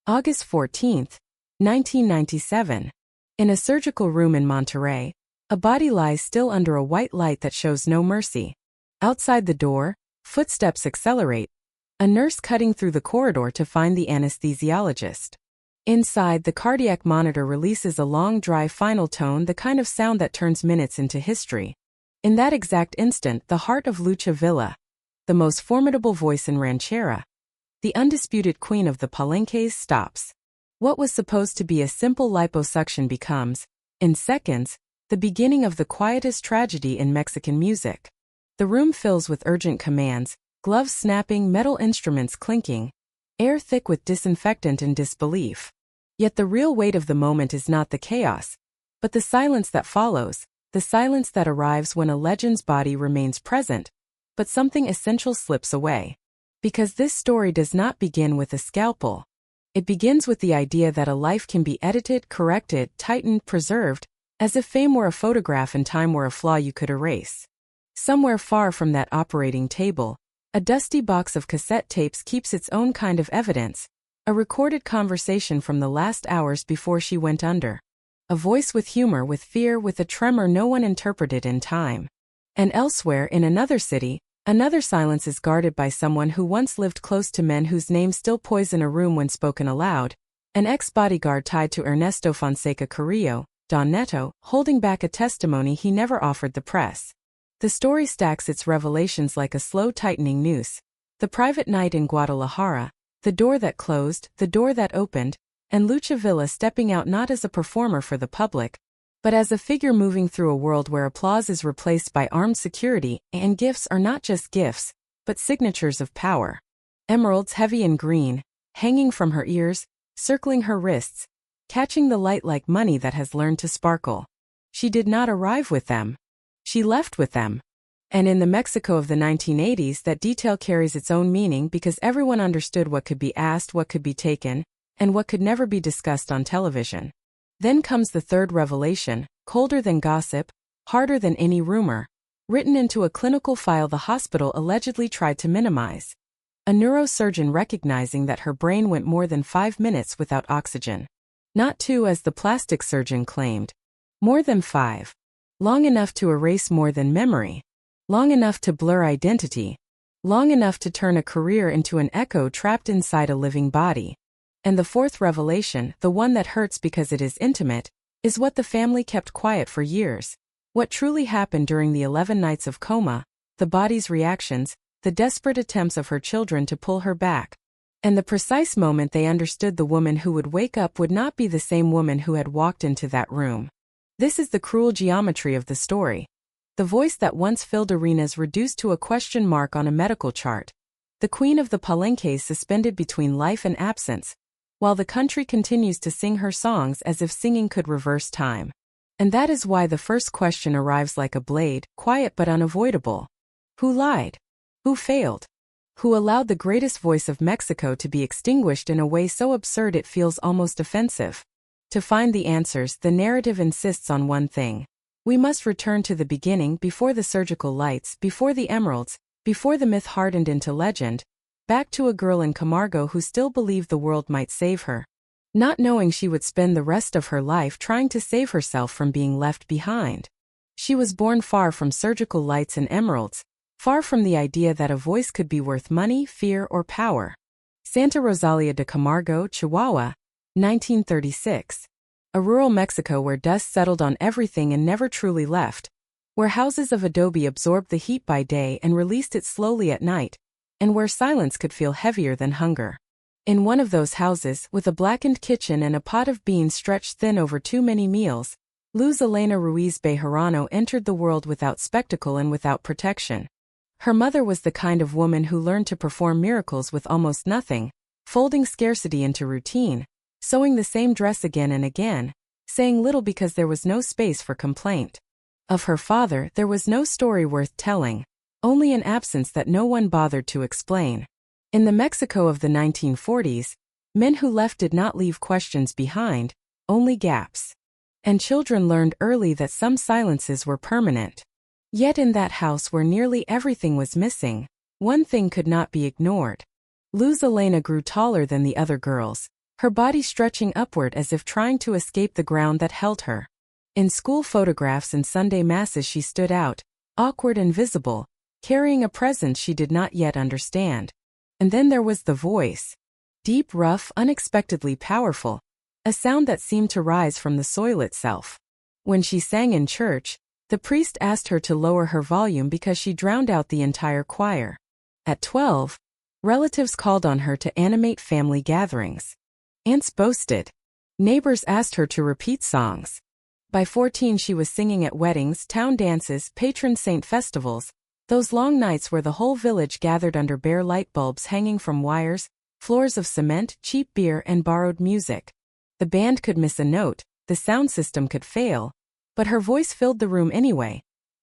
August 14, 1997. In a surgical room in Monterrey, a body lies still under a white light that shows no mercy. Outside the door, footsteps accelerate. A nurse cutting through the corridor to find the anesthesiologist. Inside, the cardiac monitor releases a long, dry final tone, the kind of sound that turns minutes into history. In that exact instant, the heart of Lucha Villa, the most formidable voice in ranchera, the undisputed queen of the palenques, stops. What was supposed to be a simple liposuction becomes, in seconds, the beginning of the quietest tragedy in Mexican music. The room fills with urgent commands, gloves snapping, metal instruments clinking, air thick with disinfectant and disbelief. Yet the real weight of the moment is not the chaos, but the silence that follows, the silence that arrives when a legend's body remains present, but something essential slips away. Because this story does not begin with a scalpel. It begins with the idea that a life can be edited, corrected, tightened, preserved, as if fame were a photograph and time were a flaw you could erase. Somewhere far from that operating table, a dusty box of cassette tapes keeps its own kind of evidence, a recorded conversation from the last hours before she went under. A voice with humor, with fear, with a tremor no one interpreted in time. And elsewhere, in another city, another silence is guarded by someone who once lived close to men whose names still poison a room when spoken aloud, an ex-bodyguard tied to Ernesto Fonseca Carrillo, Don Neto, holding back a testimony he never offered the press. The story stacks its revelations like a slow tightening noose. The private night in Guadalajara, the door that closed, the door that opened, and Lucha Villa stepping out not as a performer for the public, but as a figure moving through a world where applause is replaced by armed security, and gifts are not just gifts, but signatures of power. Emeralds heavy and green, hanging from her ears, circling her wrists, catching the light like money that has learned to sparkle. She did not arrive with them. She left with them. And in the Mexico of the 1980s, that detail carries its own meaning because everyone understood what could be asked, what could be taken, and what could never be discussed on television. Then comes the third revelation, colder than gossip, harder than any rumor, written into a clinical file the hospital allegedly tried to minimize. A neurosurgeon recognizing that her brain went more than 5 minutes without oxygen. Not 2 as the plastic surgeon claimed. More than 5. Long enough to erase more than memory. Long enough to blur identity. Long enough to turn a career into an echo trapped inside a living body. And the fourth revelation, the one that hurts because it is intimate, is what the family kept quiet for years. What truly happened during the 11 nights of coma, the body's reactions, the desperate attempts of her children to pull her back. And the precise moment they understood the woman who would wake up would not be the same woman who had walked into that room. This is the cruel geometry of the story. The voice that once filled arenas reduced to a question mark on a medical chart. The queen of the palenques suspended between life and absence, while the country continues to sing her songs as if singing could reverse time. And that is why the first question arrives like a blade, quiet but unavoidable. Who lied? Who failed? Who allowed the greatest voice of Mexico to be extinguished in a way so absurd it feels almost offensive? To find the answers, the narrative insists on one thing. We must return to the beginning, before the surgical lights, before the emeralds, before the myth hardened into legend, back to a girl in Camargo who still believed the world might save her, not knowing she would spend the rest of her life trying to save herself from being left behind. She was born far from surgical lights and emeralds, far from the idea that a voice could be worth money, fear, or power. Santa Rosalia de Camargo, Chihuahua, 1936. A rural Mexico where dust settled on everything and never truly left, where houses of adobe absorbed the heat by day and released it slowly at night, and where silence could feel heavier than hunger. In one of those houses, with a blackened kitchen and a pot of beans stretched thin over too many meals, Luz Elena Ruiz Bejarano entered the world without spectacle and without protection. Her mother was the kind of woman who learned to perform miracles with almost nothing, folding scarcity into routine, sewing the same dress again and again, saying little because there was no space for complaint. Of her father, there was no story worth telling, only an absence that no one bothered to explain. In the Mexico of the 1940s, men who left did not leave questions behind, only gaps. And children learned early that some silences were permanent. Yet in that house where nearly everything was missing, one thing could not be ignored. Luz Elena grew taller than the other girls, her body stretching upward as if trying to escape the ground that held her. In school photographs and Sunday masses she stood out, awkward and visible, carrying a presence she did not yet understand. And then there was the voice. Deep, rough, unexpectedly powerful. A sound that seemed to rise from the soil itself. When she sang in church, the priest asked her to lower her volume because she drowned out the entire choir. At 12, relatives called on her to animate family gatherings. Aunts boasted. Neighbors asked her to repeat songs. By 14 she was singing at weddings, town dances, patron saint festivals, those long nights where the whole village gathered under bare light bulbs hanging from wires, floors of cement, cheap beer and borrowed music. The band could miss a note, the sound system could fail, but her voice filled the room anyway,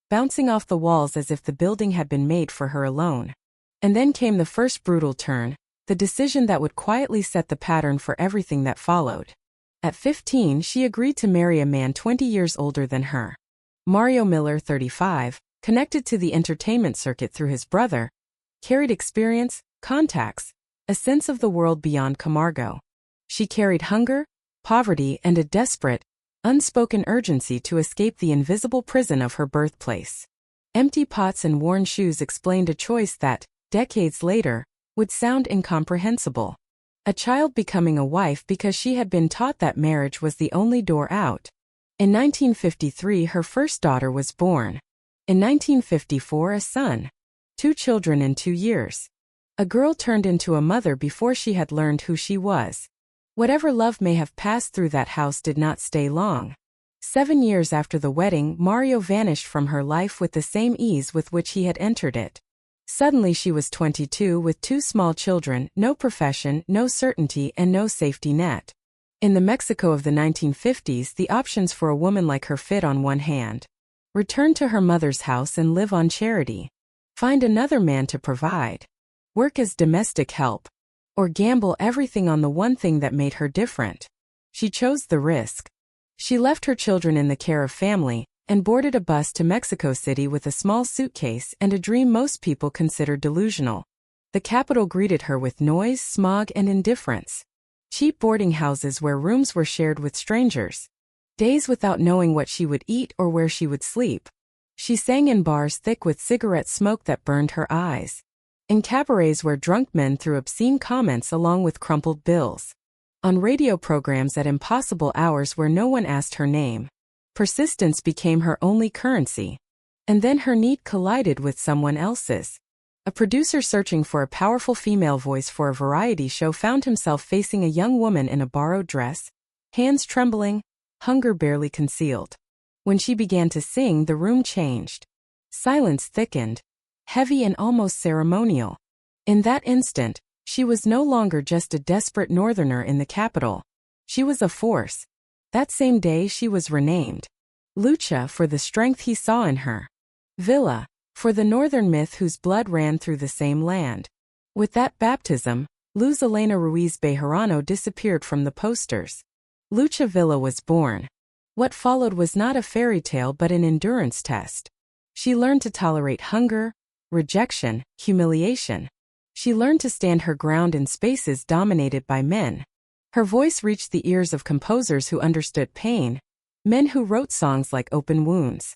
bouncing off the walls as if the building had been made for her alone. And then came the first brutal turn, the decision that would quietly set the pattern for everything that followed. At 15 she agreed to marry a man 20 years older than her. Mario Miller, 35, connected to the entertainment circuit through his brother, carried experience, contacts, a sense of the world beyond Camargo. She carried hunger, poverty and a desperate, unspoken urgency to escape the invisible prison of her birthplace. Empty pots and worn shoes explained a choice that, decades later, would sound incomprehensible. A child becoming a wife because she had been taught that marriage was the only door out. In 1953 her first daughter was born. In 1954 a son. 2 children in 2 years. A girl turned into a mother before she had learned who she was. Whatever love may have passed through that house did not stay long. 7 years after the wedding, Mario vanished from her life with the same ease with which he had entered it. Suddenly she was 22 with 2 small children, no profession, no certainty and no safety net. In the Mexico of the 1950s the options for a woman like her fit on one hand. Return to her mother's house and live on charity. Find another man to provide. Work as domestic help. Or gamble everything on the one thing that made her different. She chose the risk. She left her children in the care of family, and boarded a bus to Mexico City with a small suitcase and a dream most people consider delusional. The capital greeted her with noise, smog and indifference. Cheap boarding houses where rooms were shared with strangers. Days without knowing what she would eat or where she would sleep. She sang in bars thick with cigarette smoke that burned her eyes. In cabarets where drunk men threw obscene comments along with crumpled bills. On radio programs at impossible hours where no one asked her name. Persistence became her only currency. And then her need collided with someone else's. A producer searching for a powerful female voice for a variety show found himself facing a young woman in a borrowed dress, hands trembling, hunger barely concealed. When she began to sing, the room changed. Silence thickened, heavy and almost ceremonial. In that instant, she was no longer just a desperate northerner in the capital. She was a force. That same day she was renamed Lucha for the strength he saw in her. Villa, for the northern myth whose blood ran through the same land. With that baptism, Luz Elena Ruiz Bejarano disappeared from the posters. Lucha Villa was born. What followed was not a fairy tale but an endurance test. She learned to tolerate hunger, rejection, humiliation. She learned to stand her ground in spaces dominated by men. Her voice reached the ears of composers who understood pain, men who wrote songs like Open Wounds.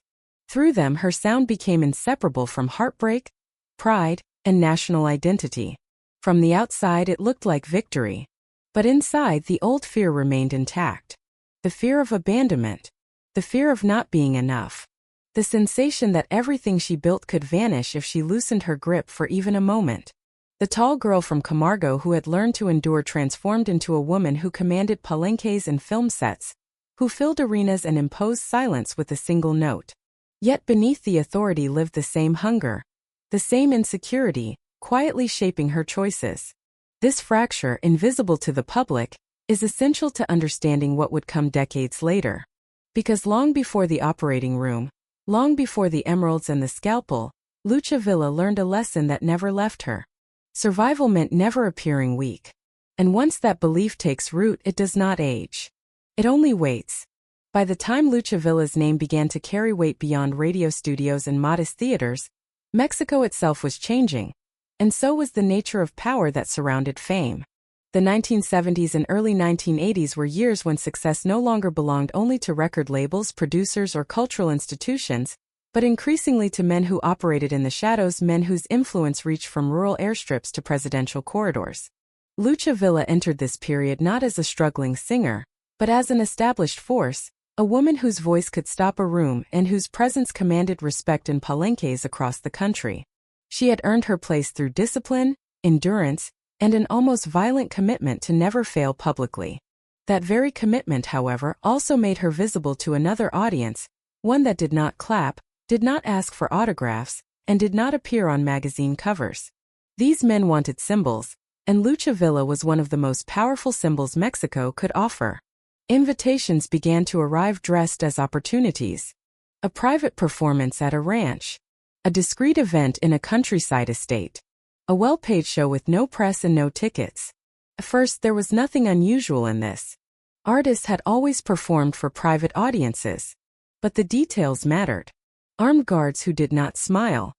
Through them her sound became inseparable from heartbreak, pride, and national identity. From the outside it looked like victory. But inside the old fear remained intact. The fear of abandonment. The fear of not being enough. The sensation that everything she built could vanish if she loosened her grip for even a moment. The tall girl from Camargo who had learned to endure transformed into a woman who commanded palenques and film sets, who filled arenas and imposed silence with a single note. Yet beneath the authority lived the same hunger, the same insecurity, quietly shaping her choices. This fracture, invisible to the public, is essential to understanding what would come decades later. Because long before the operating room, long before the emeralds and the scalpel, Lucha Villa learned a lesson that never left her. Survival meant never appearing weak. And once that belief takes root, it does not age. It only waits. By the time Lucha Villa's name began to carry weight beyond radio studios and modest theaters, Mexico itself was changing. And so was the nature of power that surrounded fame. The 1970s and early 1980s were years when success no longer belonged only to record labels, producers, or cultural institutions, but increasingly to men who operated in the shadows, men whose influence reached from rural airstrips to presidential corridors. Lucha Villa entered this period not as a struggling singer, but as an established force, a woman whose voice could stop a room and whose presence commanded respect in palenques across the country. She had earned her place through discipline, endurance, and an almost violent commitment to never fail publicly. That very commitment, however, also made her visible to another audience, one that did not clap, did not ask for autographs, and did not appear on magazine covers. These men wanted symbols, and Lucha Villa was one of the most powerful symbols Mexico could offer. Invitations began to arrive dressed as opportunities. A private performance at a ranch. A discreet event in a countryside estate. A well-paid show with no press and no tickets. At first, there was nothing unusual in this. Artists had always performed for private audiences. But the details mattered. Armed guards who did not smile.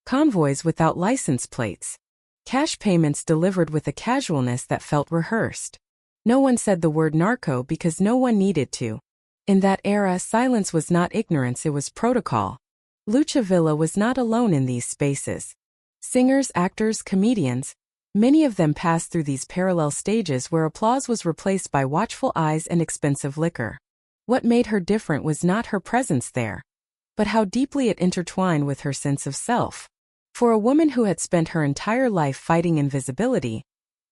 Convoys without license plates. Cash payments delivered with a casualness that felt rehearsed. No one said the word narco because no one needed to. In that era, silence was not ignorance, it was protocol. Lucha Villa was not alone in these spaces. Singers, actors, comedians, many of them passed through these parallel stages where applause was replaced by watchful eyes and expensive liquor. What made her different was not her presence there, but how deeply it intertwined with her sense of self. For a woman who had spent her entire life fighting invisibility,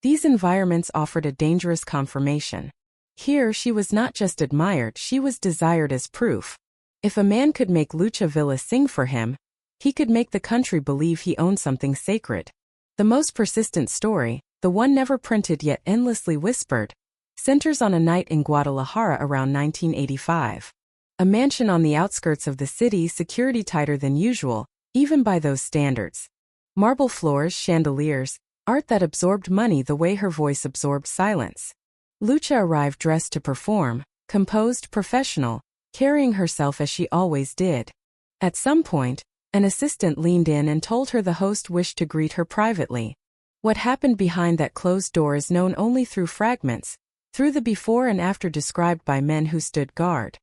these environments offered a dangerous confirmation. Here she was not just admired, she was desired as proof. If a man could make Lucha Villa sing for him, he could make the country believe he owned something sacred. The most persistent story, the one never printed yet endlessly whispered, centers on a night in Guadalajara around 1985. A mansion on the outskirts of the city, security tighter than usual, even by those standards. Marble floors, chandeliers, art that absorbed money the way her voice absorbed silence. Lucha arrived dressed to perform, composed, professional, carrying herself as she always did. At some point, an assistant leaned in and told her the host wished to greet her privately. What happened behind that closed door is known only through fragments, through the before and after described by men who stood guard.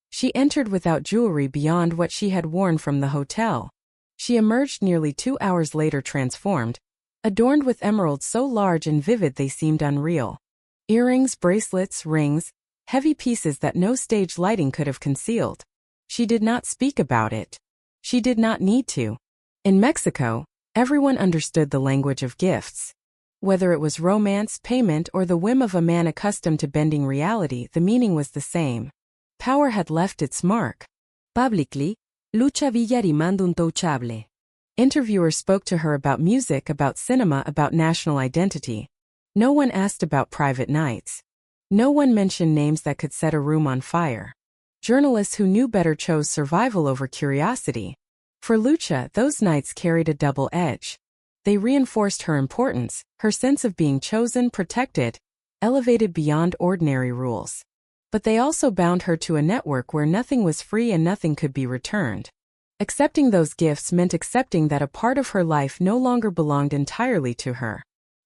She entered without jewelry beyond what she had worn from the hotel. She emerged nearly 2 hours later transformed, adorned with emeralds so large and vivid they seemed unreal. Earrings, bracelets, rings, heavy pieces that no stage lighting could have concealed. She did not speak about it. She did not need to. In Mexico, everyone understood the language of gifts. Whether it was romance, payment, or the whim of a man accustomed to bending reality, the meaning was the same. Power had left its mark. Publicly, Lucha Villa rimando untouchable. Interviewers spoke to her about music, about cinema, about national identity. No one asked about private nights. No one mentioned names that could set a room on fire. Journalists who knew better chose survival over curiosity. For Lucha, those nights carried a double edge. They reinforced her importance, her sense of being chosen, protected, elevated beyond ordinary rules. But they also bound her to a network where nothing was free and nothing could be returned. Accepting those gifts meant accepting that a part of her life no longer belonged entirely to her.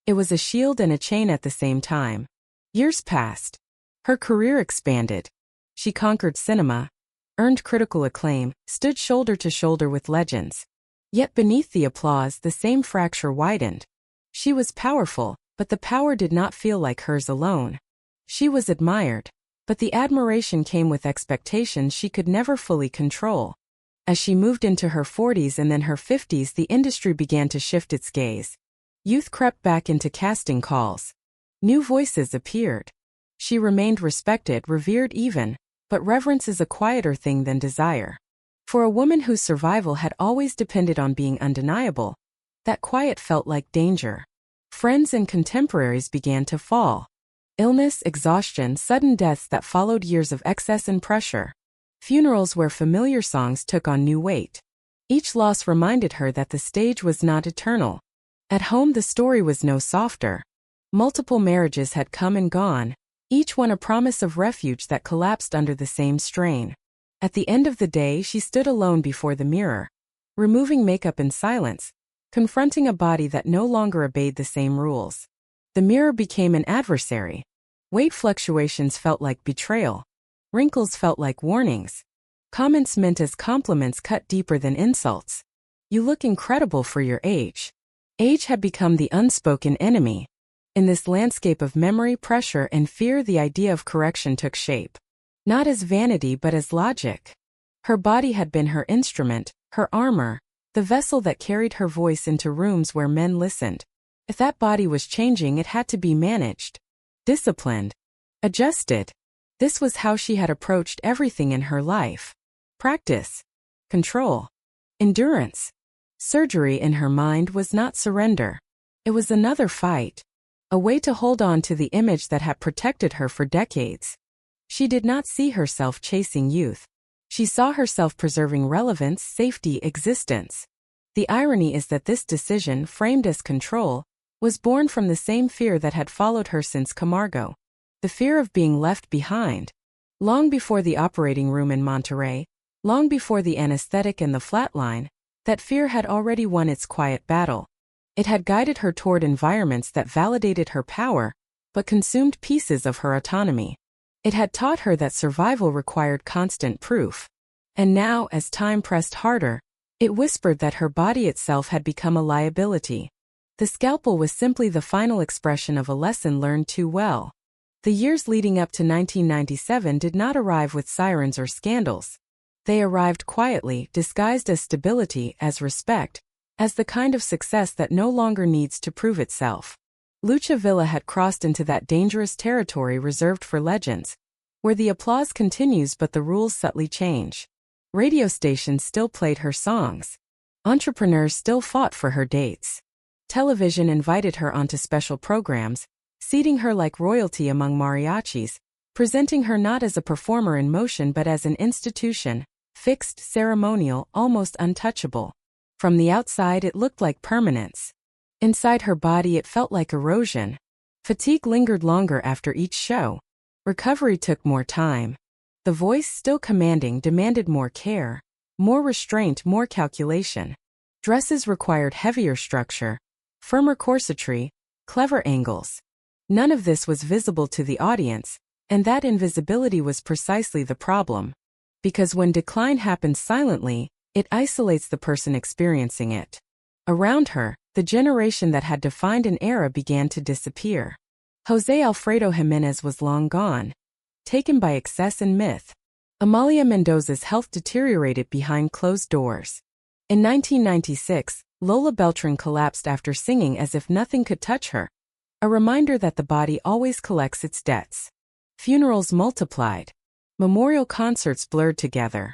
It was a shield and a chain at the same time. Years passed. Her career expanded. She conquered cinema, earned critical acclaim, stood shoulder to shoulder with legends. Yet beneath the applause, the same fracture widened. She was powerful, but the power did not feel like hers alone. She was admired, but the admiration came with expectations she could never fully control. As she moved into her 40s and then her 50s, the industry began to shift its gaze. Youth crept back into casting calls. New voices appeared. She remained respected, revered even, but reverence is a quieter thing than desire. For a woman whose survival had always depended on being undeniable, that quiet felt like danger. Friends and contemporaries began to fall. Illness, exhaustion, sudden deaths that followed years of excess and pressure. Funerals where familiar songs took on new weight. Each loss reminded her that the stage was not eternal. At home the story was no softer. Multiple marriages had come and gone, each one a promise of refuge that collapsed under the same strain. At the end of the day, she stood alone before the mirror, removing makeup in silence, confronting a body that no longer obeyed the same rules. The mirror became an adversary. Weight fluctuations felt like betrayal. Wrinkles felt like warnings. Comments meant as compliments cut deeper than insults. You look incredible for your age. Age had become the unspoken enemy. In this landscape of memory, pressure, and fear, the idea of correction took shape. Not as vanity but as logic. Her body had been her instrument, her armor, the vessel that carried her voice into rooms where men listened. If that body was changing, it had to be managed, disciplined, adjusted. This was how she had approached everything in her life. Practice, control, endurance. Surgery in her mind was not surrender. It was another fight. A way to hold on to the image that had protected her for decades. She did not see herself chasing youth. She saw herself preserving relevance, safety, existence. The irony is that this decision, framed as control, was born from the same fear that had followed her since Camargo. The fear of being left behind. Long before the operating room in Monterey, long before the anesthetic and the flatline, that fear had already won its quiet battle. It had guided her toward environments that validated her power, but consumed pieces of her autonomy. It had taught her that survival required constant proof. And now, as time pressed harder, it whispered that her body itself had become a liability. The scalpel was simply the final expression of a lesson learned too well. The years leading up to 1997 did not arrive with sirens or scandals. They arrived quietly, disguised as stability, as respect, as the kind of success that no longer needs to prove itself. Lucha Villa had crossed into that dangerous territory reserved for legends, where the applause continues but the rules subtly change. Radio stations still played her songs. Entrepreneurs still fought for her dates. Television invited her onto special programs, seating her like royalty among mariachis, presenting her not as a performer in motion but as an institution, fixed, ceremonial, almost untouchable. From the outside it looked like permanence. Inside her body it felt like erosion. Fatigue lingered longer after each show. Recovery took more time. The voice, still commanding, demanded more care, more restraint, more calculation. Dresses required heavier structure, firmer corsetry, clever angles. None of this was visible to the audience, and that invisibility was precisely the problem. Because when decline happens silently, it isolates the person experiencing it. Around her, the generation that had defined an era began to disappear. José Alfredo Jiménez was long gone, taken by excess and myth. Amalia Mendoza's health deteriorated behind closed doors. In 1996, Lola Beltran collapsed after singing as if nothing could touch her. A reminder that the body always collects its debts. Funerals multiplied. Memorial concerts blurred together.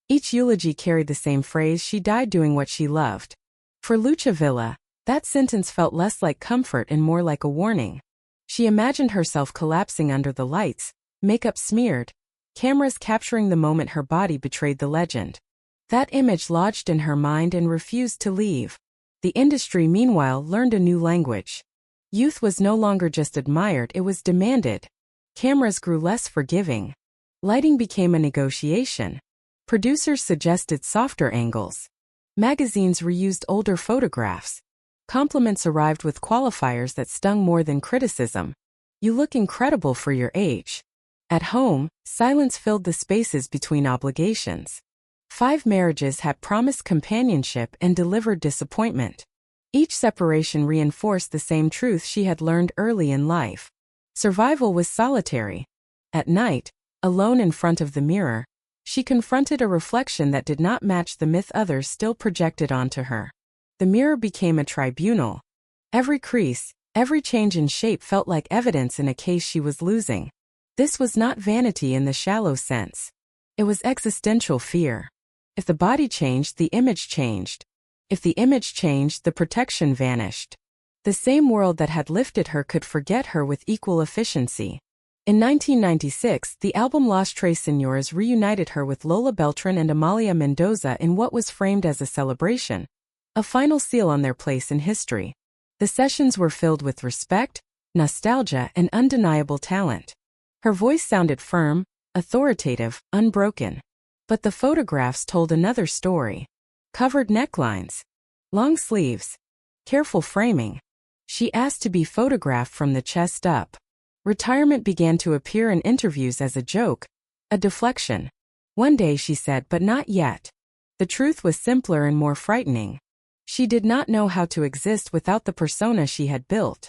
Each eulogy carried the same phrase: she died doing what she loved. For Lucha Villa, that sentence felt less like comfort and more like a warning. She imagined herself collapsing under the lights, makeup smeared, cameras capturing the moment her body betrayed the legend. That image lodged in her mind and refused to leave. The industry, meanwhile, learned a new language. Youth was no longer just admired, it was demanded. Cameras grew less forgiving. Lighting became a negotiation. Producers suggested softer angles. Magazines reused older photographs. Compliments arrived with qualifiers that stung more than criticism. You look incredible for your age. At home, silence filled the spaces between obligations. 5 marriages had promised companionship and delivered disappointment. Each separation reinforced the same truth she had learned early in life. Survival was solitary. At night, alone in front of the mirror, she confronted a reflection that did not match the myth others still projected onto her. The mirror became a tribunal. Every crease, every change in shape felt like evidence in a case she was losing. This was not vanity in the shallow sense. It was existential fear. If the body changed, the image changed. If the image changed, the protection vanished. The same world that had lifted her could forget her with equal efficiency. In 1996, the album Los Tres Señores reunited her with Lola Beltran and Amalia Mendoza in what was framed as a celebration, a final seal on their place in history. The sessions were filled with respect, nostalgia, and undeniable talent. Her voice sounded firm, authoritative, unbroken. But the photographs told another story. Covered necklines, long sleeves, careful framing. She asked to be photographed from the chest up. Retirement began to appear in interviews as a joke, a deflection. One day she said, "But not yet." The truth was simpler and more frightening. She did not know how to exist without the persona she had built.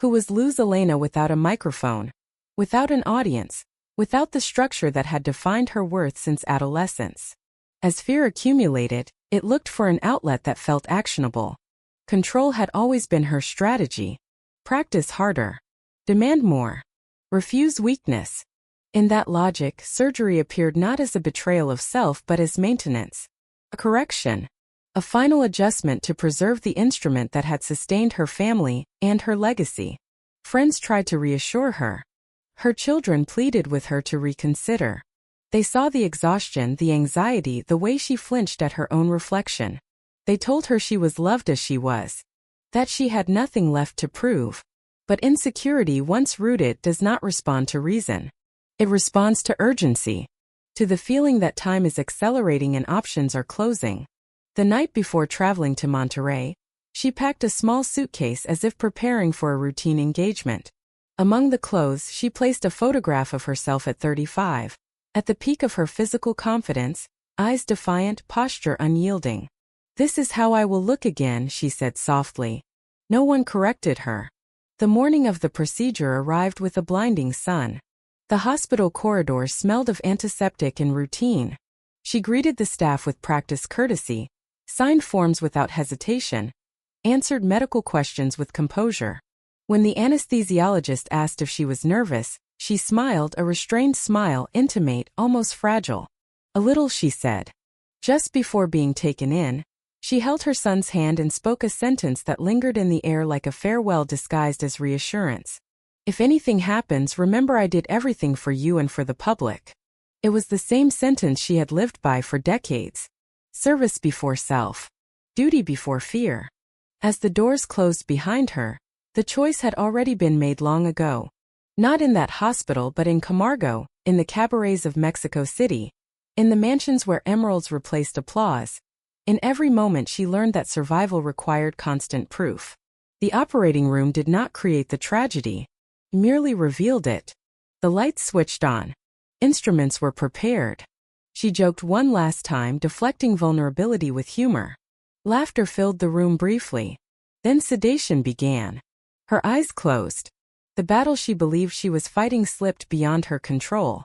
Who was Luz Elena without a microphone? Without an audience? Without the structure that had defined her worth since adolescence? As fear accumulated, it looked for an outlet that felt actionable. Control had always been her strategy. Practice harder. Demand more. Refuse weakness. In that logic, surgery appeared not as a betrayal of self but as maintenance. A correction. A final adjustment to preserve the instrument that had sustained her family and her legacy. Friends tried to reassure her. Her children pleaded with her to reconsider. They saw the exhaustion, the anxiety, the way she flinched at her own reflection. They told her she was loved as she was. That she had nothing left to prove. But insecurity, once rooted, does not respond to reason. It responds to urgency. To the feeling that time is accelerating and options are closing. The night before traveling to Monterey, she packed a small suitcase as if preparing for a routine engagement. Among the clothes, she placed a photograph of herself at 35. At the peak of her physical confidence, eyes defiant, posture unyielding. "This is how I will look again," she said softly. No one corrected her. The morning of the procedure arrived with a blinding sun. The hospital corridors smelled of antiseptic and routine. She greeted the staff with practiced courtesy, signed forms without hesitation, answered medical questions with composure. When the anesthesiologist asked if she was nervous, she smiled, a restrained smile, intimate, almost fragile. "A little," she said. Just before being taken in, she held her son's hand and spoke a sentence that lingered in the air like a farewell disguised as reassurance. "If anything happens, remember I did everything for you and for the public." It was the same sentence she had lived by for decades. Service before self. Duty before fear. As the doors closed behind her, the choice had already been made long ago. Not in that hospital but in Camargo, in the cabarets of Mexico City, in the mansions where emeralds replaced applause. In every moment she learned that survival required constant proof. The operating room did not create the tragedy, merely revealed it. The lights switched on. Instruments were prepared. She joked one last time, deflecting vulnerability with humor. Laughter filled the room briefly. Then sedation began. Her eyes closed. The battle she believed she was fighting slipped beyond her control.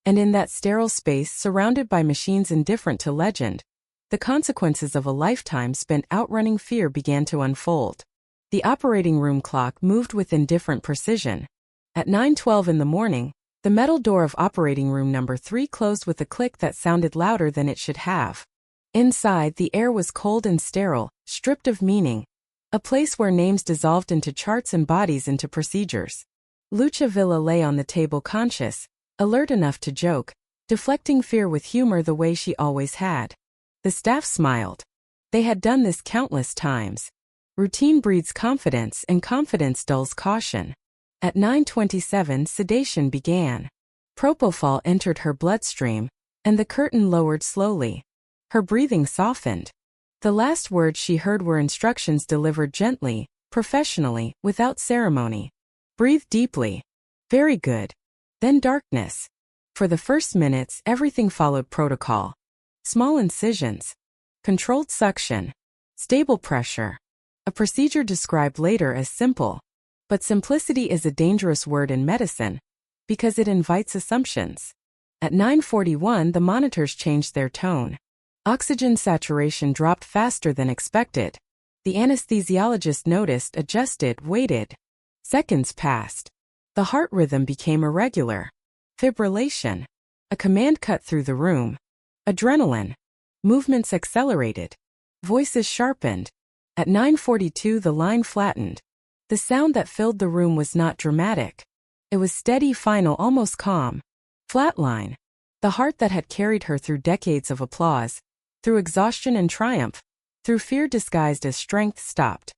And in that sterile space, surrounded by machines indifferent to legend, the consequences of a lifetime spent outrunning fear began to unfold. The operating room clock moved with indifferent precision. At 9:12 in the morning, the metal door of operating room number 3 closed with a click that sounded louder than it should have. Inside, the air was cold and sterile, stripped of meaning. A place where names dissolved into charts and bodies into procedures. Lucha Villa lay on the table, conscious, alert enough to joke, deflecting fear with humor the way she always had. The staff smiled. They had done this countless times. Routine breeds confidence, and confidence dulls caution. At 9:27, sedation began. Propofol entered her bloodstream, and the curtain lowered slowly. Her breathing softened. The last words she heard were instructions delivered gently, professionally, without ceremony. "Breathe deeply." "Very good." Then darkness. For the first minutes, everything followed protocol. Small incisions. Controlled suction. Stable pressure. A procedure described later as simple. But simplicity is a dangerous word in medicine, because it invites assumptions. At 9:41, the monitors changed their tone. Oxygen saturation dropped faster than expected. The anesthesiologist noticed, adjusted, waited. Seconds passed. The heart rhythm became irregular. Fibrillation. A command cut through the room. Adrenaline. Movements accelerated. Voices sharpened. At 9:42, the line flattened. The sound that filled the room was not dramatic. It was steady, final, almost calm. Flatline. The heart that had carried her through decades of applause, through exhaustion and triumph, through fear disguised as strength, stopped.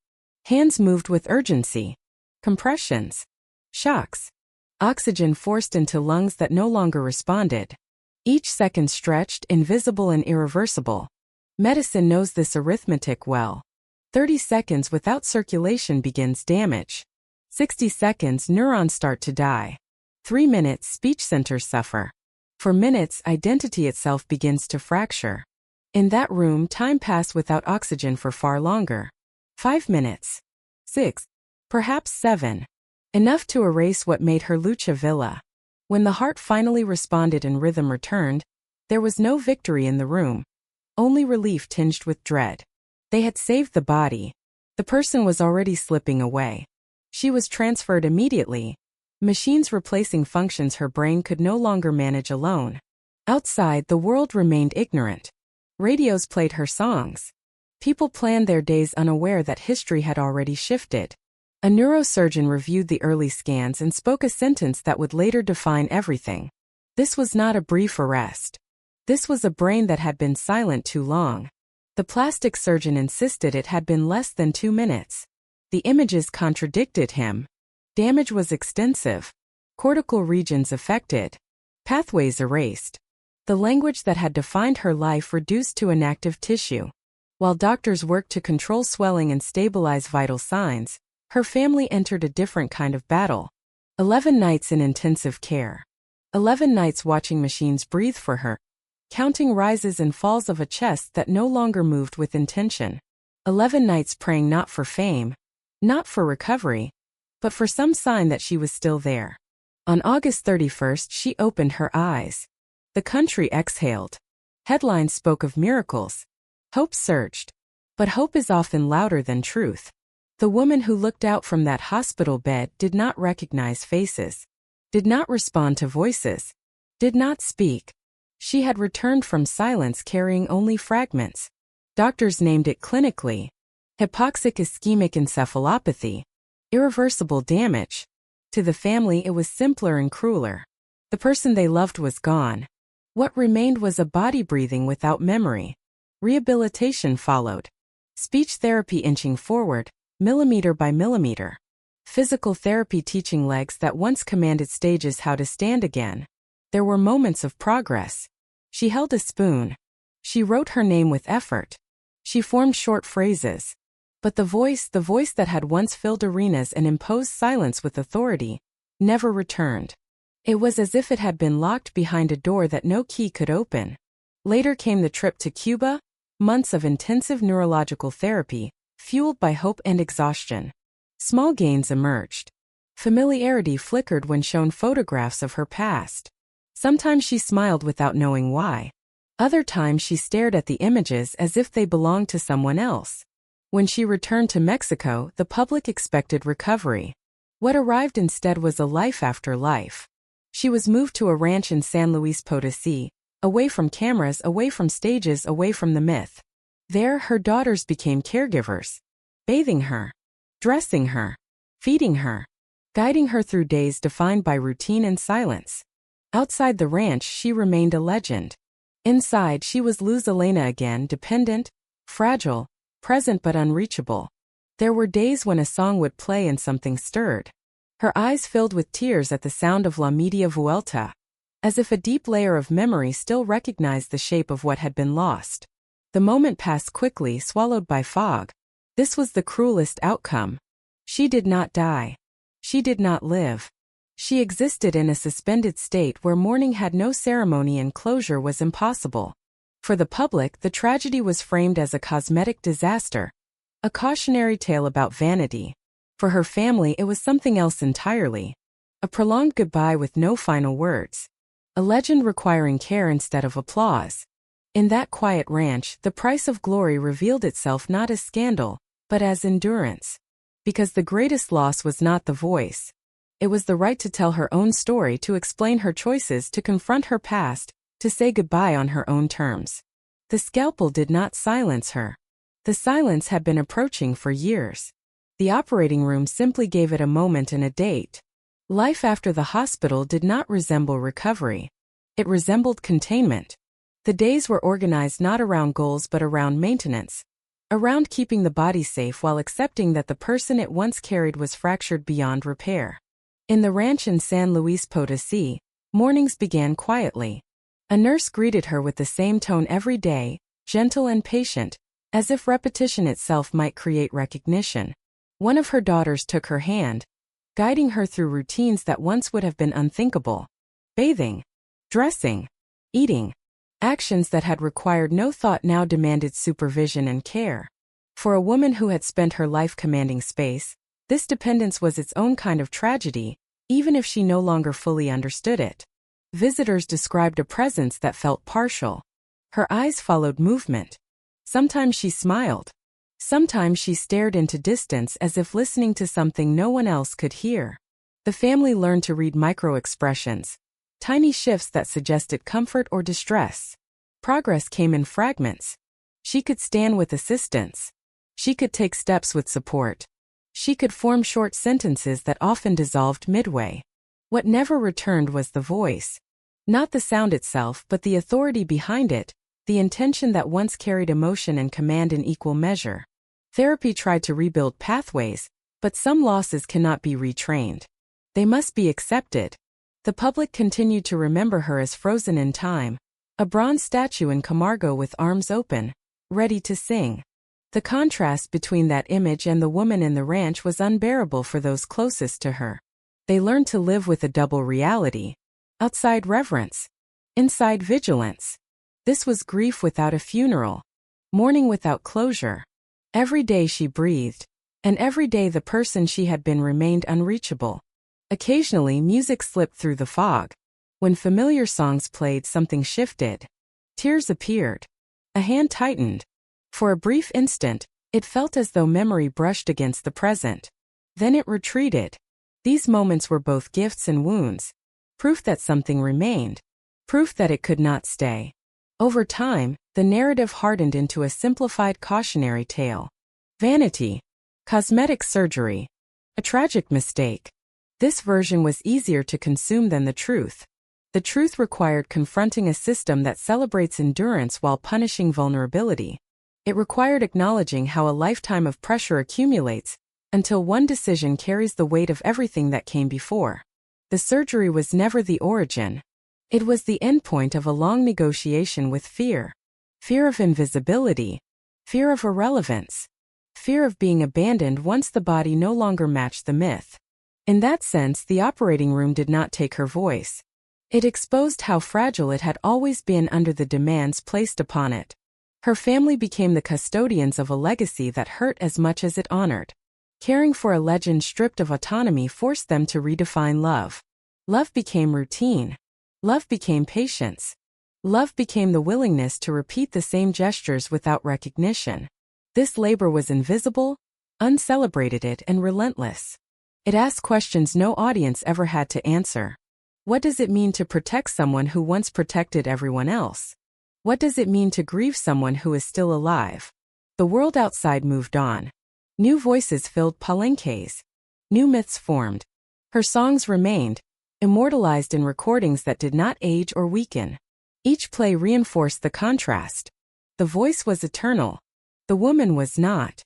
Hands moved with urgency. Compressions. Shocks. Oxygen forced into lungs that no longer responded. Each second stretched, invisible and irreversible. Medicine knows this arithmetic well. 30 seconds without circulation begins damage. 60 seconds neurons start to die. 3 minutes speech centers suffer. For minutes identity itself begins to fracture. In that room time passed without oxygen for far longer. 5 minutes. 6. Perhaps 7. Enough to erase what made her Lucha Villa. When the heart finally responded and rhythm returned, there was no victory in the room. Only relief tinged with dread. They had saved the body. The person was already slipping away. She was transferred immediately. Machines replacing functions her brain could no longer manage alone. Outside, the world remained ignorant. Radios played her songs. People planned their days unaware that history had already shifted. A neurosurgeon reviewed the early scans and spoke a sentence that would later define everything. This was not a brief arrest. This was a brain that had been silent too long. The plastic surgeon insisted it had been less than 2 minutes. The images contradicted him. Damage was extensive. Cortical regions affected. Pathways erased. The language that had defined her life reduced to inactive tissue. While doctors worked to control swelling and stabilize vital signs, her family entered a different kind of battle. 11 nights in intensive care. 11 nights watching machines breathe for her, counting rises and falls of a chest that no longer moved with intention. 11 nights praying not for fame, not for recovery, but for some sign that she was still there. On August 31st, she opened her eyes. The country exhaled. Headlines spoke of miracles. Hope surged. But hope is often louder than truth. The woman who looked out from that hospital bed did not recognize faces, did not respond to voices, did not speak. She had returned from silence carrying only fragments. Doctors named it clinically hypoxic ischemic encephalopathy, irreversible damage. To the family it was simpler and crueler. The person they loved was gone. What remained was a body breathing without memory. Rehabilitation followed. Speech therapy inching forward, millimeter by millimeter. Physical therapy teaching legs that once commanded stages how to stand again. There were moments of progress. She held a spoon. She wrote her name with effort. She formed short phrases. But the voice that had once filled arenas and imposed silence with authority, never returned. It was as if it had been locked behind a door that no key could open. Later came the trip to Cuba, months of intensive neurological therapy, fueled by hope and exhaustion. Small gains emerged. Familiarity flickered when shown photographs of her past. Sometimes she smiled without knowing why. Other times she stared at the images as if they belonged to someone else. When she returned to Mexico, the public expected recovery. What arrived instead was a life after life. She was moved to a ranch in San Luis Potosí, away from cameras, away from stages, away from the myth. There, her daughters became caregivers, bathing her, dressing her, feeding her, guiding her through days defined by routine and silence. Outside the ranch, she remained a legend. Inside, she was Luz Elena again, dependent, fragile, present but unreachable. There were days when a song would play and something stirred. Her eyes filled with tears at the sound of La Media Vuelta, as if a deep layer of memory still recognized the shape of what had been lost. The moment passed quickly, swallowed by fog. This was the cruelest outcome. She did not die. She did not live. She existed in a suspended state where mourning had no ceremony and closure was impossible. For the public, the tragedy was framed as a cosmetic disaster, a cautionary tale about vanity. For her family, it was something else entirely. A prolonged goodbye with no final words. A legend requiring care instead of applause. In that quiet ranch, the price of glory revealed itself not as scandal, but as endurance. Because the greatest loss was not the voice. It was the right to tell her own story, to explain her choices, to confront her past, to say goodbye on her own terms. The scalpel did not silence her. The silence had been approaching for years. The operating room simply gave it a moment and a date. Life after the hospital did not resemble recovery. It resembled containment. The days were organized not around goals but around maintenance. Around keeping the body safe while accepting that the person it once carried was fractured beyond repair. In the ranch in San Luis Potosí, mornings began quietly. A nurse greeted her with the same tone every day, gentle and patient, as if repetition itself might create recognition. One of her daughters took her hand, guiding her through routines that once would have been unthinkable. Bathing, dressing, eating. Actions that had required no thought now demanded supervision and care. For a woman who had spent her life commanding space, this dependence was its own kind of tragedy, even if she no longer fully understood it. Visitors described a presence that felt partial. Her eyes followed movement. Sometimes she smiled. Sometimes she stared into distance as if listening to something no one else could hear. The family learned to read micro-expressions, tiny shifts that suggested comfort or distress. Progress came in fragments. She could stand with assistance. She could take steps with support. She could form short sentences that often dissolved midway. What never returned was the voice. Not the sound itself, but the authority behind it, the intention that once carried emotion and command in equal measure. Therapy tried to rebuild pathways, but some losses cannot be retrained. They must be accepted. The public continued to remember her as frozen in time, a bronze statue in Camargo with arms open, ready to sing. The contrast between that image and the woman in the ranch was unbearable for those closest to her. They learned to live with a double reality. Outside reverence, inside vigilance. This was grief without a funeral, mourning without closure. Every day she breathed, and every day the person she had been remained unreachable. Occasionally music slipped through the fog. When familiar songs played, something shifted. Tears appeared. A hand tightened. For a brief instant, it felt as though memory brushed against the present. Then it retreated. These moments were both gifts and wounds. Proof that something remained. Proof that it could not stay. Over time, the narrative hardened into a simplified cautionary tale. Vanity. Cosmetic surgery. A tragic mistake. This version was easier to consume than the truth. The truth required confronting a system that celebrates endurance while punishing vulnerability. It required acknowledging how a lifetime of pressure accumulates, until one decision carries the weight of everything that came before. The surgery was never the origin. It was the endpoint of a long negotiation with fear. Fear of invisibility. Fear of irrelevance. Fear of being abandoned once the body no longer matched the myth. In that sense, the operating room did not take her voice. It exposed how fragile it had always been under the demands placed upon it. Her family became the custodians of a legacy that hurt as much as it honored. Caring for a legend stripped of autonomy forced them to redefine love. Love became routine. Love became patience. Love became the willingness to repeat the same gestures without recognition. This labor was invisible, uncelebrated, and relentless. It asked questions no audience ever had to answer. What does it mean to protect someone who once protected everyone else? What does it mean to grieve someone who is still alive? The world outside moved on. New voices filled palenques. New myths formed. Her songs remained, immortalized in recordings that did not age or weaken. Each play reinforced the contrast. The voice was eternal. The woman was not.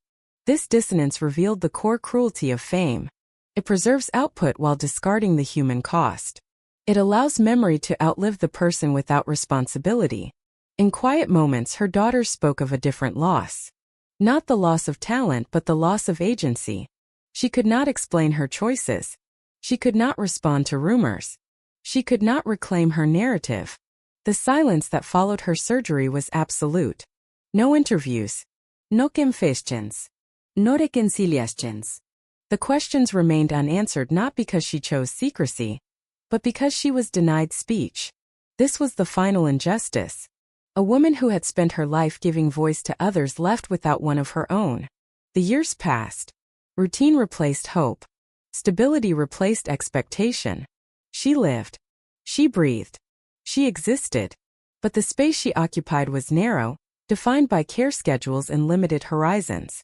This dissonance revealed the core cruelty of fame. It preserves output while discarding the human cost. It allows memory to outlive the person without responsibility. In quiet moments, her daughters spoke of a different loss. Not the loss of talent, but the loss of agency. She could not explain her choices. She could not respond to rumors. She could not reclaim her narrative. The silence that followed her surgery was absolute. No interviews. No confessions. No reconciliations. The questions remained unanswered not because she chose secrecy, but because she was denied speech. This was the final injustice. A woman who had spent her life giving voice to others left without one of her own. The years passed. Routine replaced hope. Stability replaced expectation. She lived. She breathed. She existed. But the space she occupied was narrow, defined by care schedules and limited horizons.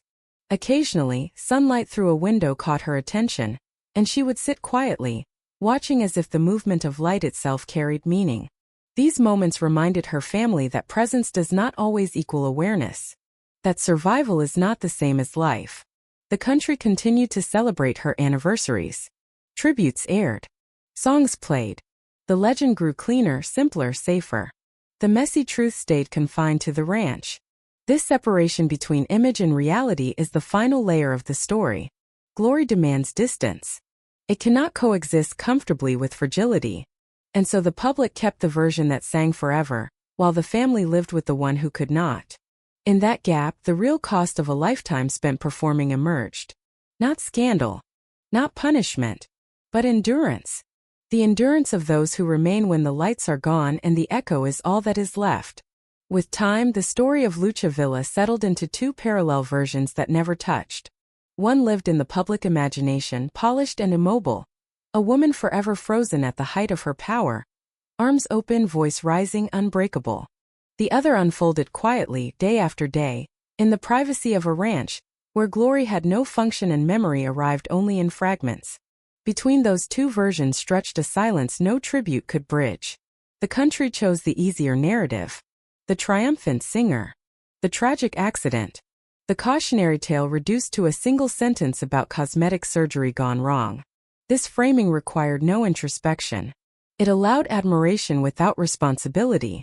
Occasionally, sunlight through a window caught her attention, and she would sit quietly, watching as if the movement of light itself carried meaning. These moments reminded her family that presence does not always equal awareness. That survival is not the same as life. The country continued to celebrate her anniversaries. Tributes aired. Songs played. The legend grew cleaner, simpler, safer. The messy truth stayed confined to the ranch. This separation between image and reality is the final layer of the story. Glory demands distance. It cannot coexist comfortably with fragility. And so the public kept the version that sang forever, while the family lived with the one who could not. In that gap, the real cost of a lifetime spent performing emerged. Not scandal, not punishment, but endurance. The endurance of those who remain when the lights are gone and the echo is all that is left. With time, the story of Lucha Villa settled into two parallel versions that never touched. One lived in the public imagination, polished and immobile. A woman forever frozen at the height of her power. Arms open, voice rising, unbreakable. The other unfolded quietly, day after day, in the privacy of a ranch, where glory had no function and memory arrived only in fragments. Between those two versions stretched a silence no tribute could bridge. The country chose the easier narrative. The triumphant singer. The tragic accident. The cautionary tale reduced to a single sentence about cosmetic surgery gone wrong. This framing required no introspection. It allowed admiration without responsibility.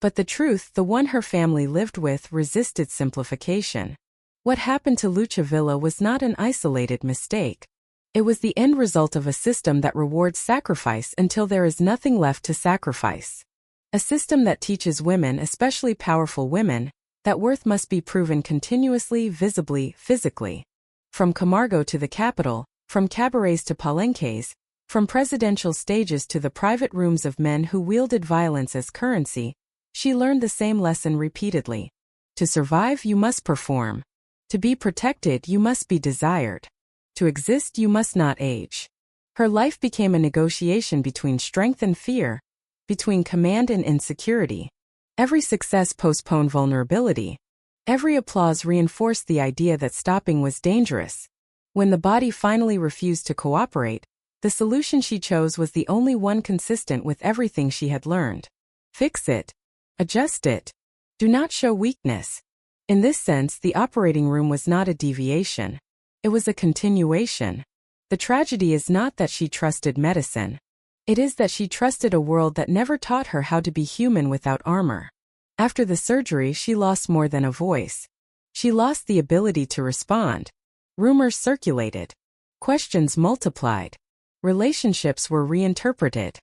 But the truth, the one her family lived with, resisted simplification. What happened to Lucha Villa was not an isolated mistake. It was the end result of a system that rewards sacrifice until there is nothing left to sacrifice. A system that teaches women, especially powerful women, that worth must be proven continuously, visibly, physically. From Camargo to the capital, from cabarets to palenques, from presidential stages to the private rooms of men who wielded violence as currency, she learned the same lesson repeatedly. To survive, you must perform. To be protected, you must be desired. To exist, you must not age. Her life became a negotiation between strength and fear, between command and insecurity. Every success postponed vulnerability. Every applause reinforced the idea that stopping was dangerous. When the body finally refused to cooperate, the solution she chose was the only one consistent with everything she had learned. Fix it. Adjust it. Do not show weakness. In this sense, the operating room was not a deviation. It was a continuation. The tragedy is not that she trusted medicine. It is that she trusted a world that never taught her how to be human without armor. After the surgery, she lost more than a voice. She lost the ability to respond. Rumors circulated. Questions multiplied. Relationships were reinterpreted.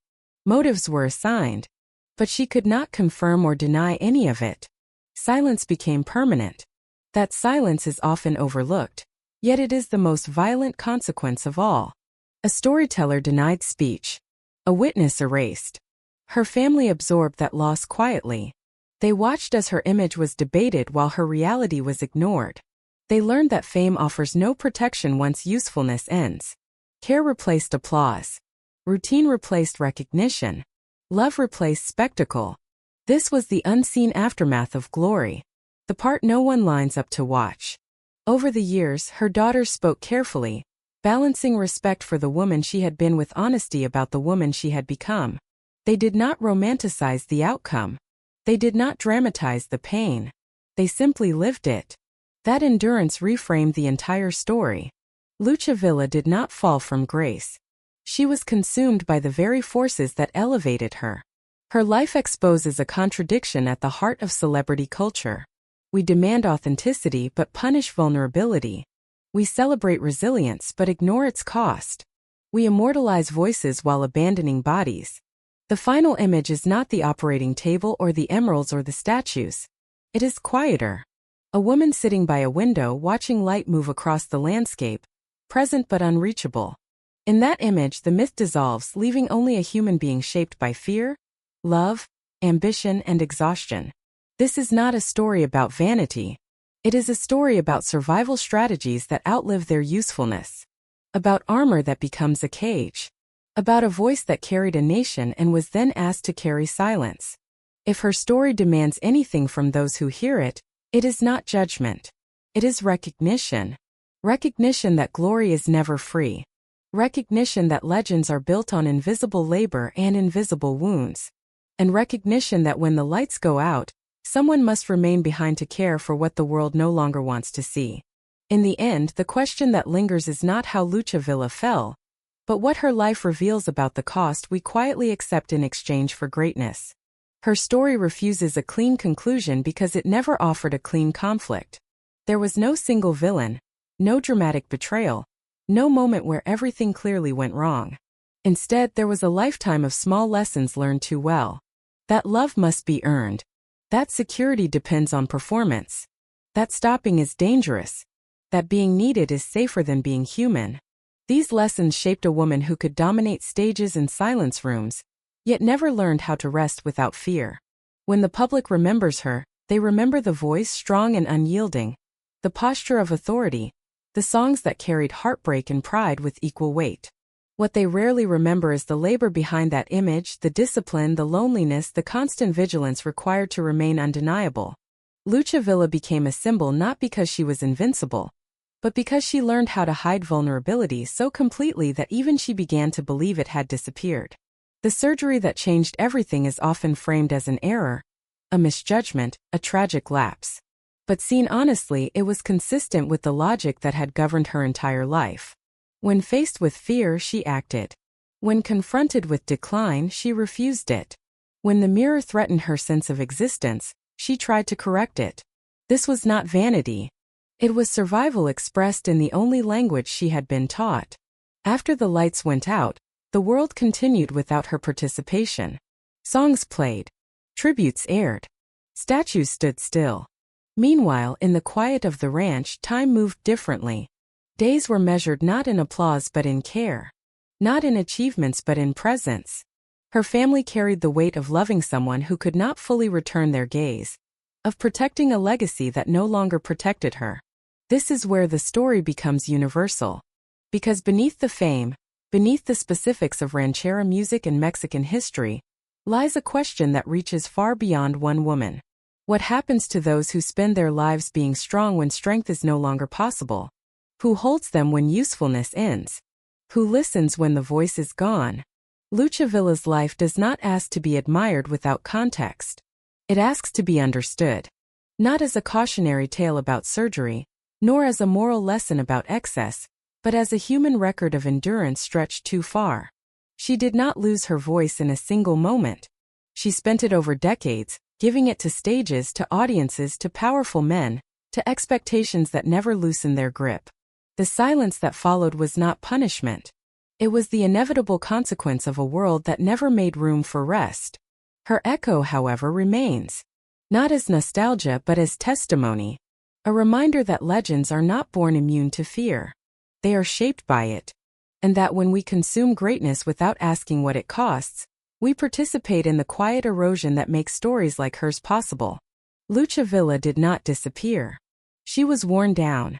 Motives were assigned. But she could not confirm or deny any of it. Silence became permanent. That silence is often overlooked, yet it is the most violent consequence of all. A storyteller denied speech. A witness erased. Her family absorbed that loss quietly. They watched as her image was debated while her reality was ignored. They learned that fame offers no protection once usefulness ends. Care replaced applause. Routine replaced recognition. Love replaced spectacle. This was the unseen aftermath of glory. The part no one lines up to watch. Over the years, her daughters spoke carefully, balancing respect for the woman she had been with honesty about the woman she had become. They did not romanticize the outcome. They did not dramatize the pain. They simply lived it. That endurance reframed the entire story. Lucha Villa did not fall from grace. She was consumed by the very forces that elevated her. Her life exposes a contradiction at the heart of celebrity culture. We demand authenticity but punish vulnerability. We celebrate resilience but ignore its cost. We immortalize voices while abandoning bodies. The final image is not the operating table or the emeralds or the statues. It is quieter. A woman sitting by a window watching light move across the landscape, present but unreachable. In that image, the myth dissolves, leaving only a human being shaped by fear, love, ambition, and exhaustion. This is not a story about vanity. It is a story about survival strategies that outlive their usefulness. About armor that becomes a cage. About a voice that carried a nation and was then asked to carry silence. If her story demands anything from those who hear it, it is not judgment. It is recognition. Recognition that glory is never free. Recognition that legends are built on invisible labor and invisible wounds. And recognition that when the lights go out, someone must remain behind to care for what the world no longer wants to see. In the end, the question that lingers is not how Lucha Villa fell, but what her life reveals about the cost we quietly accept in exchange for greatness. Her story refuses a clean conclusion because it never offered a clean conflict. There was no single villain, no dramatic betrayal, no moment where everything clearly went wrong. Instead, there was a lifetime of small lessons learned too well. That love must be earned. That security depends on performance. That stopping is dangerous. That being needed is safer than being human. These lessons shaped a woman who could dominate stages and silence rooms, yet never learned how to rest without fear. When the public remembers her, they remember the voice strong and unyielding, the posture of authority, the songs that carried heartbreak and pride with equal weight. What they rarely remember is the labor behind that image, the discipline, the loneliness, the constant vigilance required to remain undeniable. Lucha Villa became a symbol not because she was invincible, but because she learned how to hide vulnerability so completely that even she began to believe it had disappeared. The surgery that changed everything is often framed as an error, a misjudgment, a tragic lapse. But seen honestly, it was consistent with the logic that had governed her entire life. When faced with fear, she acted. When confronted with decline, she refused it. When the mirror threatened her sense of existence, she tried to correct it. This was not vanity. It was survival expressed in the only language she had been taught. After the lights went out, the world continued without her participation. Songs played. Tributes aired. Statues stood still. Meanwhile, in the quiet of the ranch, time moved differently. Days were measured not in applause but in care. Not in achievements but in presence. Her family carried the weight of loving someone who could not fully return their gaze, of protecting a legacy that no longer protected her. This is where the story becomes universal. Because beneath the fame, beneath the specifics of ranchera music and Mexican history, lies a question that reaches far beyond one woman. What happens to those who spend their lives being strong when strength is no longer possible? Who holds them when usefulness ends? Who listens when the voice is gone? Lucha Villa's life does not ask to be admired without context. It asks to be understood. Not as a cautionary tale about surgery, nor as a moral lesson about excess, but as a human record of endurance stretched too far. She did not lose her voice in a single moment. She spent it over decades, giving it to stages, to audiences, to powerful men, to expectations that never loosened their grip. The silence that followed was not punishment. It was the inevitable consequence of a world that never made room for rest. Her echo, however, remains. Not as nostalgia but as testimony. A reminder that legends are not born immune to fear. They are shaped by it. And that when we consume greatness without asking what it costs, we participate in the quiet erosion that makes stories like hers possible. Lucha Villa did not disappear. She was worn down.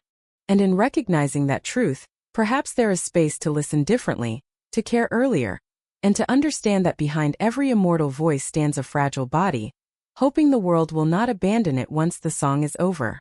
And in recognizing that truth, perhaps there is space to listen differently, to care earlier, and to understand that behind every immortal voice stands a fragile body, hoping the world will not abandon it once the song is over.